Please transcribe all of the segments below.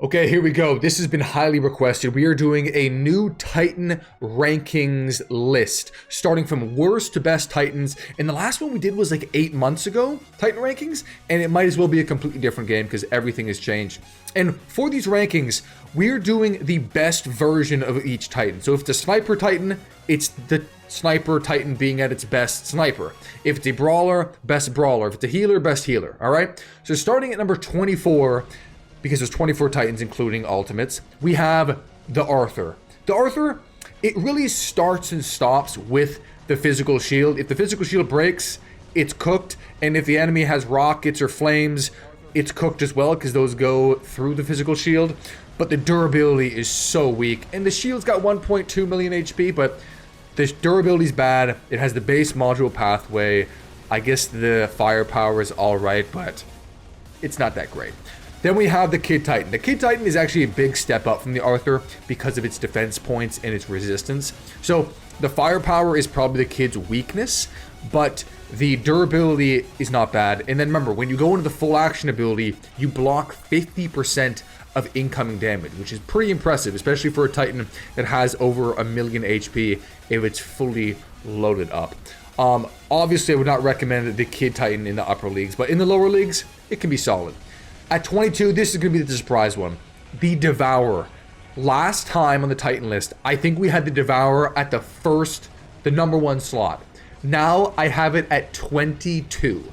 Okay, here we go. This has been highly requested. We are doing a new Titan rankings list, starting from worst to best Titans. And the last one we did was like 8 months ago, Titan rankings, and it might as well be a completely different game because everything has changed. And for these rankings, we're doing the best version of each Titan. So if it's a Sniper Titan, it's the Sniper Titan being at its best sniper. If it's a Brawler, best Brawler. If it's a Healer, best Healer. All right? So starting at number 24, because there's 24 Titans, including Ultimates, we have the Arthur. The Arthur, it really starts and stops with the physical shield. If the physical shield breaks, it's cooked. And if the enemy has rockets or flames, it's cooked as well, because those go through the physical shield. But the durability is so weak. And the shield's got 1.2 million HP, but the durability's bad. It has the base module pathway. I guess the firepower is alright, but it's not that great. Then we have the Kid Titan. The Kid Titan is actually a big step up from the Arthur because of its defense points and its resistance. So the firepower is probably the Kid's weakness, but the durability is not bad. And then remember, when you go into the full action ability, you block 50% of incoming damage, which is pretty impressive, especially for a Titan that has over 1 million HP if it's fully loaded up. Obviously, I would not recommend the Kid Titan in the upper leagues, but in the lower leagues, it can be solid. At 22, this is going to be the surprise one. The Devourer. Last time on the Titan list, I think we had the Devourer at the number 1 slot. Now I have it at 22.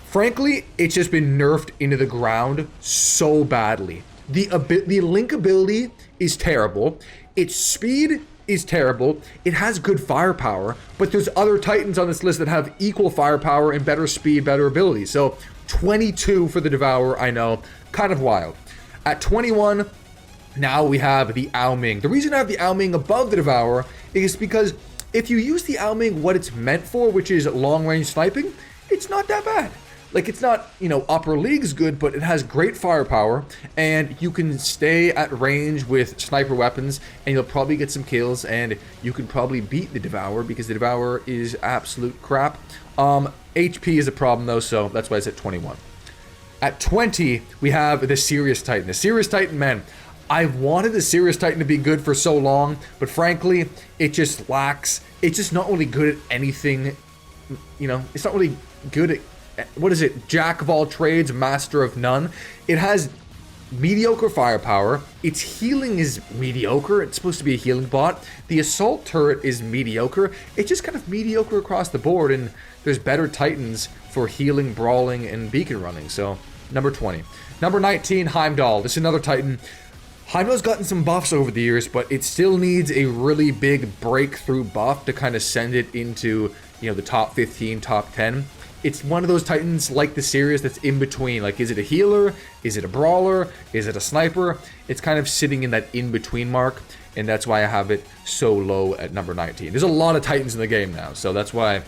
Frankly, it's just been nerfed into the ground so badly. The Link ability is terrible. Its speed is terrible. It has good firepower, but there's other Titans on this list that have equal firepower and better speed, better ability. So 22 for the Devourer, I know, kind of wild. At 21, now we have the Ao Ming. The reason I have the Ao Ming above the Devourer is because if you use the Ao Ming what it's meant for, which is long-range sniping, it's not that bad. Like, it's not, upper leagues good, but it has great firepower, and you can stay at range with sniper weapons, and you'll probably get some kills, and you can probably beat the Devourer, because the Devourer is absolute crap. HP is a problem, though, so that's why it's at 21. At 20, we have the Sirius Titan. The Sirius Titan, man, I've wanted the Sirius Titan to be good for so long, but frankly, it just lacks. It's just not really good at anything. It's not really good at, what is it? Jack of all trades, master of none. It has mediocre firepower. Its healing is mediocre. It's supposed to be a healing bot. The assault turret is mediocre. It's just kind of mediocre across the board, and there's better Titans for healing, brawling, and beacon running. So, number 20. Number 19, Heimdoll. This is another Titan. Heimdoll's gotten some buffs over the years, but it still needs a really big breakthrough buff to kind of send it into, the top 15, top 10. It's one of those Titans like the Sirius that's in between. Like, is it a healer? Is it a brawler? Is it a sniper? It's kind of sitting in that in-between mark, and that's why I have it so low at number 19. There's a lot of Titans in the game now, so that's why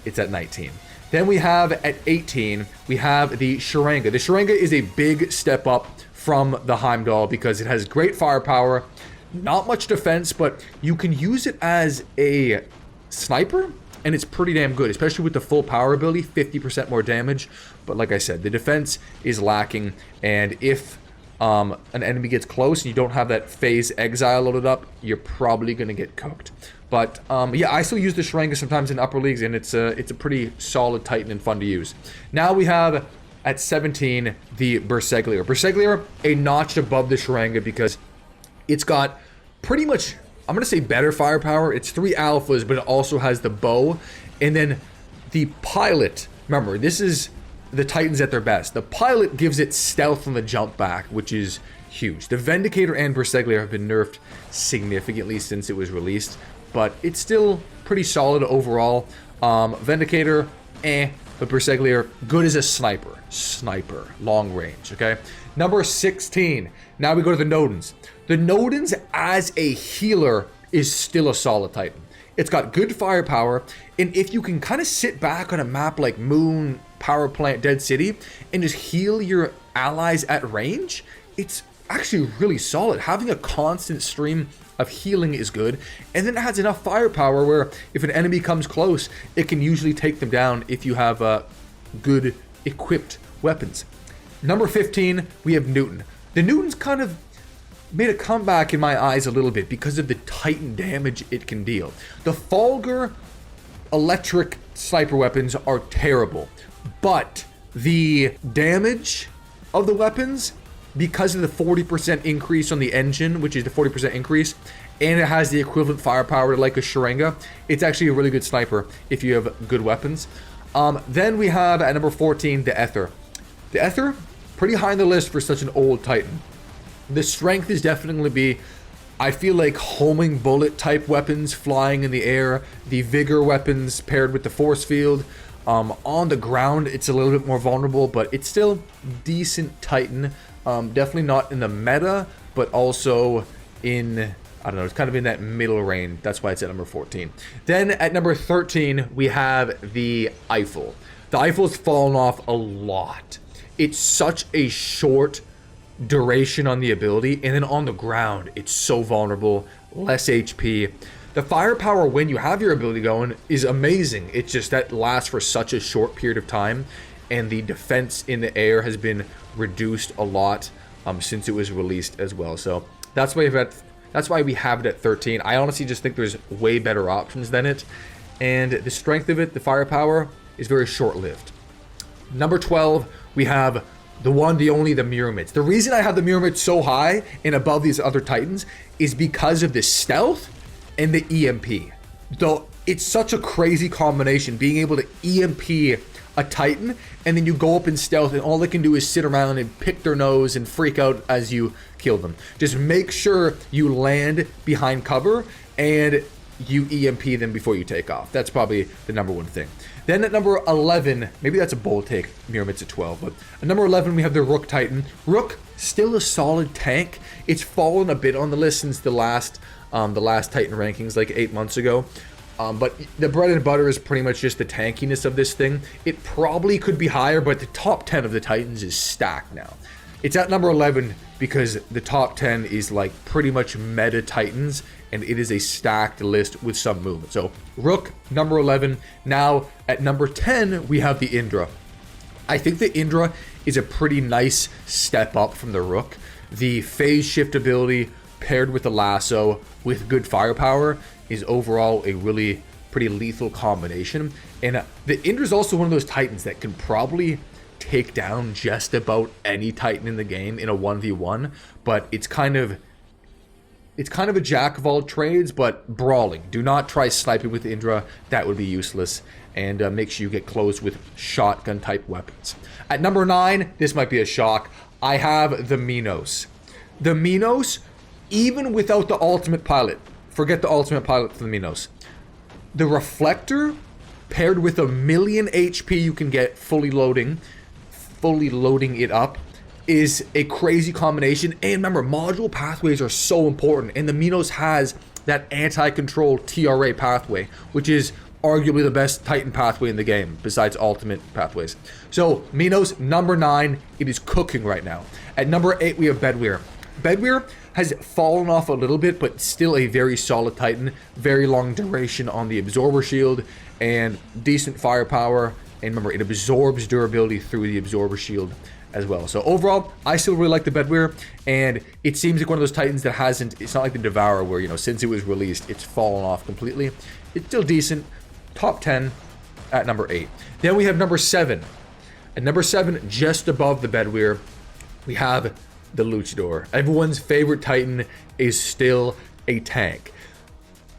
it's at 19. Then we have at 18, we have the Sharanga. The Sharanga is a big step up from the Heimdoll because it has great firepower, not much defense, but you can use it as a sniper, and it's pretty damn good, especially with the full power ability, 50% more damage. But like I said, the defense is lacking, and if an enemy gets close and you don't have that phase exile loaded up, you're probably going to get cooked. But yeah, I still use the Sharanga sometimes in upper leagues, and it's a pretty solid Titan and fun to use. Now we have at 17 the Berserklier. Berserklier, a notch above the Sharanga because it's got pretty much, I'm going to say, better firepower. It's 3 alphas, but it also has the bow. And then the pilot, remember, this is the Titans at their best. The pilot gives it stealth on the jump back, which is huge. The Vindicator and Berserklier have been nerfed significantly since it was released, but it's still pretty solid overall. Vindicator, but Berserklier, good as a sniper. Sniper, long range, okay? Number 16. Now we go to the Nodens. The Nodens as a healer is still a solid Titan. It's got good firepower, and if you can kind of sit back on a map like Moon, Power Plant, Dead City, and just heal your allies at range, it's actually really solid. Having a constant stream of healing is good, and then it has enough firepower where if an enemy comes close, it can usually take them down if you have good equipped weapons. Number 15, we have Newton. The Newton's kind of made a comeback in my eyes a little bit because of the Titan damage it can deal. The Fulgur electric sniper weapons are terrible, but the damage of the weapons, because of the 40% increase on the engine, which is the 40% increase, and it has the equivalent firepower to like a Sharanga, it's actually a really good sniper if you have good weapons. Then we have at number 14 the Ether. The Ether, pretty high on the list for such an old Titan. The strength is definitely going to be, I feel like, homing bullet type weapons flying in the air, the vigor weapons paired with the force field. On the ground, it's a little bit more vulnerable, but it's still decent Titan. Definitely not in the meta, but also in, I don't know, it's kind of in that middle range. That's why it's at number 14. Then at number 13, we have the Eiffel. The Eiffel's fallen off a lot. It's such a short duration on the ability, and then on the ground, it's so vulnerable, less HP. The firepower when you have your ability going is amazing. It's just that lasts for such a short period of time, and the defense in the air has been reduced a lot since it was released as well. So that's why we have it at 13. I honestly just think there's way better options than it, and the strength of it, the firepower, is very short-lived. Number 12, we have the one, the only, the Mirid. The reason I have the Mirid so high and above these other Titans is because of the stealth and the EMP. Though it's such a crazy combination, being able to EMP a Titan, and then you go up in stealth, and all they can do is sit around and pick their nose and freak out as you kill them. Just make sure you land behind cover and you EMP them before you take off. That's probably the number one thing. Then at number 11, maybe that's a bold take, Mirid's at 12, but at number 11 we have the Rook Titan. Rook, still a solid tank. It's fallen a bit on the list since the last Titan rankings like 8 months ago. But the bread and butter is pretty much just the tankiness of this thing. It probably could be higher, but the top 10 of the Titans is stacked now. It's at number 11 because the top 10 is like pretty much meta Titans, and it is a stacked list with some movement. So Rook, number 11. Now at number 10, we have the Indra. I think the Indra is a pretty nice step up from the Rook. The phase shift ability paired with the lasso with good firepower is overall a really pretty lethal combination. And the Indra is also one of those Titans that can probably take down just about any Titan in the game in a 1v1, but it's kind of a jack of all trades, but brawling. Do not try sniping with Indra. That would be useless. And make sure you get close with shotgun type weapons. At number 9, this might be a shock, I have the Minos. The Minos, even without the ultimate pilot, forget the ultimate pilot for the Minos. The reflector paired with 1,000,000 HP you can get fully loading it up is a crazy combination. And remember, module pathways are so important, and the Minos has that anti-control TRA pathway, which is arguably the best Titan pathway in the game besides ultimate pathways. So Minos, number 9, it is cooking right now. At number 8, we have Bedwir. Bedwir has fallen off a little bit, but still a very solid Titan. Very long duration on the absorber shield and decent firepower. And remember, it absorbs durability through the absorber shield as well. So overall, I still really like the Bedwir, and it seems like one of those Titans that hasn't, it's not like the Devourer where, you know, since it was released, it's fallen off completely. It's still decent. Top 10 at number 8. Then we have number 7. At number 7, just above the Bedwir, we have the Luchador. Everyone's favorite Titan is still a tank.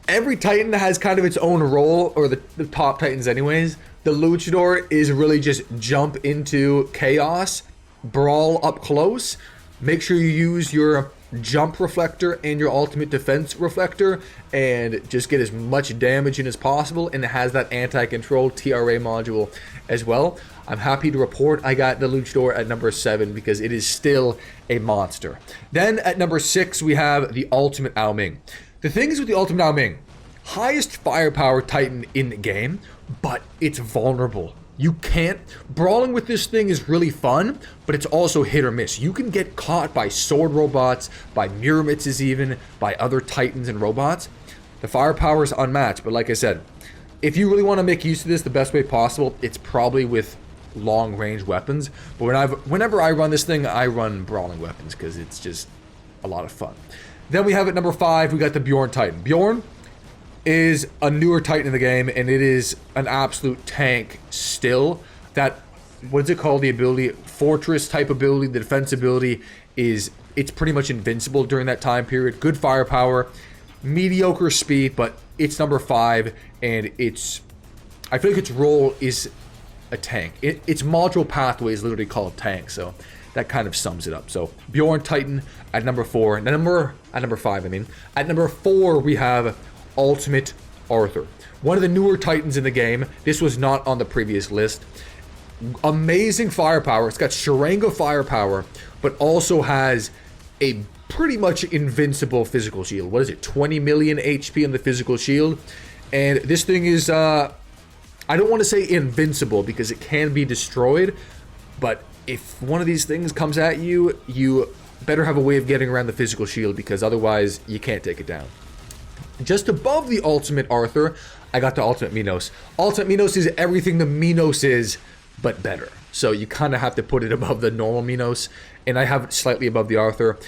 Every Titan has kind of its own role, or the top Titans anyways. The Luchador is really just jump into chaos, brawl up close. Make sure you use your jump reflector and your ultimate defense reflector and just get as much damage in as possible, and it has that anti-control TRA module as well. I'm happy to report I got the Luchador at number 7 because it is still a monster. Then at number 6 we have the Ultimate Ao Ming. The thing is with the Ultimate Ao Ming, highest firepower Titan in the game, but it's vulnerable. You can't, brawling with this thing is really fun, but it's also hit or miss. You can get caught by sword robots, by Mirids even, by other Titans and robots. The firepower is unmatched, but like I said, if you really want to make use of this the best way possible, it's probably with long-range weapons. But whenever I run this thing, I run brawling weapons because it's just a lot of fun. Then we have at number 5, we got the Bejorn Titan. Bejorn is a newer Titan in the game, and it is an absolute tank still. That, what is it called, the ability, fortress type ability, the defense ability is, it's pretty much invincible during that time period. Good firepower, mediocre speed, but it's number 5, and it's, I feel like its role is a tank. Its module pathway is literally called tank, so that kind of sums it up. So Bejorn Titan at number 4, at number 5, I mean. At number 4, we have Ultimate Arthur, one of the newer Titans in the game. This was not on the previous list. Amazing firepower. It's got Sharanga firepower, but also has a pretty much invincible physical shield. What is it? 20 million HP on the physical shield. And this thing is, I don't want to say invincible because it can be destroyed, but if one of these things comes at you, you better have a way of getting around the physical shield because otherwise you can't take it down. Just above the Ultimate Arthur, I got the Ultimate Minos. Ultimate Minos is everything the Minos is, but better. So you kind of have to put it above the normal Minos, and I have it slightly above the Arthur.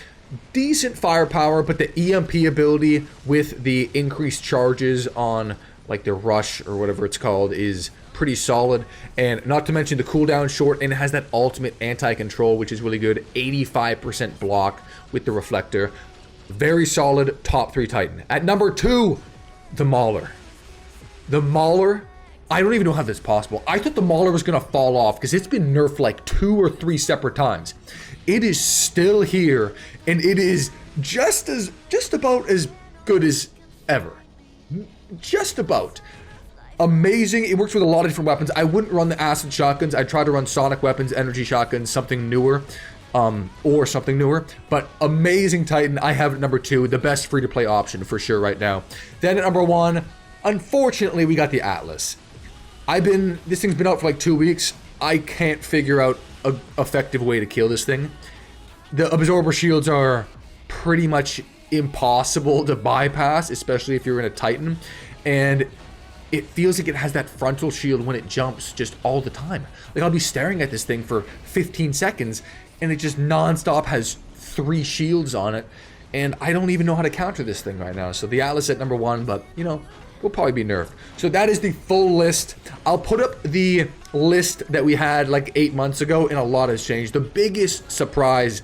Decent firepower, but the EMP ability with the increased charges on like the rush or whatever it's called is pretty solid, and not to mention the cooldown short, and it has that ultimate anti-control, which is really good. 85% block with the reflector. Very solid top 3 Titan. At number 2, the Mauler. The Mauler, I don't even know how this is possible. I thought the Mauler was going to fall off because it's been nerfed like 2 or 3 separate times. It is still here, and it is just about as good as ever. Just about. Amazing. It works with a lot of different weapons. I wouldn't run the acid shotguns. I'd try to run sonic weapons, energy shotguns, something newer. But amazing Titan. I have it at number 2, the best free-to-play option for sure right now. Then at number 1, unfortunately, we got the Atlas. This thing's been out for like 2 weeks. I can't figure out an effective way to kill this thing. The absorber shields are pretty much impossible to bypass, especially if you're in a Titan, and it feels like it has that frontal shield when it jumps just all the time. Like, I'll be staring at this thing for 15 seconds and it just non-stop has 3 shields on it, and I don't even know how to counter this thing right now. So the Atlas at number 1, but you know, will probably be nerfed. So that is the full list. I'll put up the list that we had like 8 months ago, and a lot has changed. The biggest surprise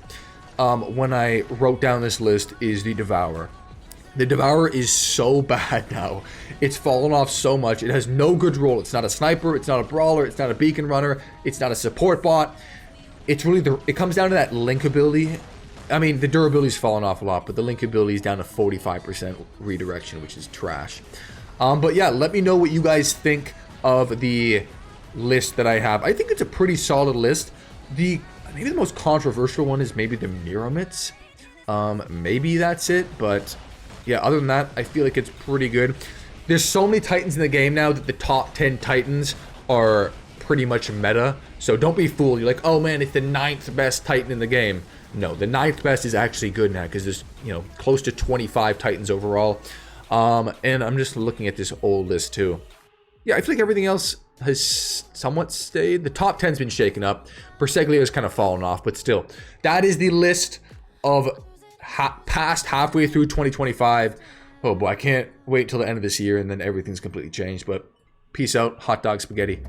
when I wrote down this list is the Devourer. The Devourer is so bad now. It's fallen off so much. It has no good role. It's not a sniper. It's not a brawler. It's not a beacon runner. It's not a support bot. It's really it comes down to that link ability. I mean, the durability's fallen off a lot, but the link ability is down to 45% redirection, which is trash. But yeah, let me know what you guys think of the list that I have. I think it's a pretty solid list. Maybe the most controversial one is maybe the Miromits. Maybe that's it, but yeah, other than that, I feel like it's pretty good. There's so many Titans in the game now that the top 10 Titans are pretty much meta. So don't be fooled. You're like, oh man, it's the 9th best Titan in the game. No, the 9th best is actually good now because there's, you know, close to 25 Titans overall. And I'm just looking at this old list too. Yeah, I feel like everything else has somewhat stayed. The top 10's been shaken up. Berseglio has kind of fallen off, but still. That is the list of past halfway through 2025. Oh boy, I can't wait till the end of this year and then everything's completely changed. But peace out, hot dog spaghetti.